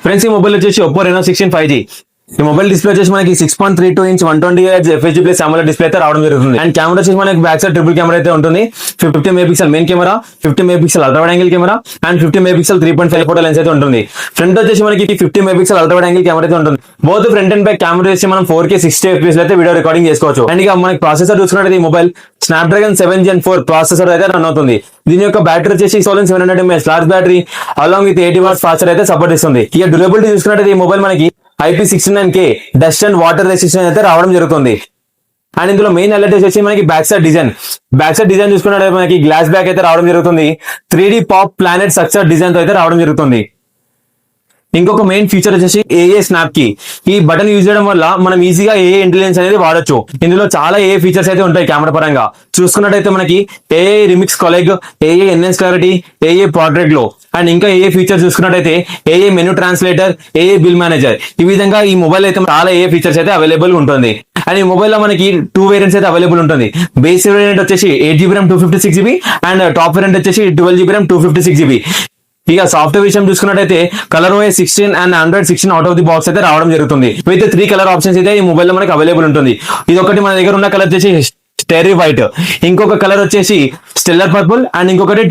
Friends ఈ mobile వచ్చేసి Oppo Reno 16 5G. ఈ మొబైల్ డిస్ప్లే వచ్చేసి మనకి 6.32 inch 120Hz FHD plus AMOLED display అయితే రావడం జరుగుతుంది. అండ్ కెమెరా వచ్చేసి మనకి బ్యాక్ సైడ్ ట్రిపుల్ కెమెరా అయితే ఉంటుంది. 50 megapixel main camera, 50 megapixel ultra wide angle camera and 50 megapixel 3.5 photo lens అయితే ఉంటుంది. ఫ్రంట్ వచ్చేసి మనకి 50 megapixel ultra wide angle camera అయితే ఉంటుంది. Both front and back camera వచ్చి మనం 4K 60 FPS అయితే వీడియో రికార్డింగ్ చేసుకోవచ్చు. అండ్ ఇక మనకి ప్రాసెసర్ చూసుకున్నట్టు ఈ మొబైల్ Snapdragon 7 Gen 4 ప్రాసెసర్ అయితే రన్ అవుతుంది. దీని యొక్క బ్యాటరీ వచ్చేసి 700 mAh large battery along with 80 watts fast అయితే సపోర్ట్ ఇస్తుంది. ఇక డ్యూరబిలిటీ చూసుకున్నట్టు ఈ మొబైల్ మనకి IP69K dust and water resistance అయితే రావడం జరుగుతుంది. అండ్ ఇందులో మెయిన్ హైలైట్ వచ్చేసి మనకి బ్యాక్ సైడ్ డిజైన్ చూసుకున్నట్టు మనకి గ్లాస్ బ్యాక్ అయితే రావడం జరుగుతుంది. 3D pop planet structure design తో అయితే రావడం జరుగుతుంది. ఇంకొక మెయిన్ ఫీచర్ వచ్చేసి AA స్నాప్ కి. ఈ బటన్ యూజ్ చేయడం వల్ల మనం ఈజీగా AA ఇంటెలిజెన్స్ అనేది వాడొచ్చు. ఇందులో చాలా AA ఫీచర్స్ అయితే ఉంటాయి కెమెరా పరంగా చూసుకున్నట్టయితే మనకి AA remix collage, AA enhance clarity, AA portrait glow and ఇంకా AA ఫీచర్స్ చూసుకున్నట్టయితే AA menu translator, AA bill manager. ఈ విధంగా ఈ మొబైల్ అయితే చాలా AA ఫీచర్స్ అయితే అవైలబుల్ ఉంటుంది. అండ్ ఈ మొబైల్ లో మనకి 2 వేరియంట్స్ అయితే అవైలబుల్ ఉంటుంది. బేస్ వేరియంట్ వచ్చేసి 8GB RAM 256GB and top variant వచ్చేసి 12GB RAM 256GB. ఇక సాఫ్ట్వేర్ విషయం చూసుకున్నట్టయితే ColorOS 16 and Android 16 out of the box అయితే రావడం జరుగుతుంది. విత్ 3 కలర్ ఆప్షన్స్ అయితే ఈ మొబైల్ లో మనకి అవైలబుల్ ఉంటుంది. ఇది ఒకటి మన దగ్గర ఉన్న కలర్ వచ్చేసి స్టెరీ వైట్, ఇంకొక కలర్ వచ్చేసి స్టెల్లర్ పర్పుల్ అండ్ ఇంకొకటి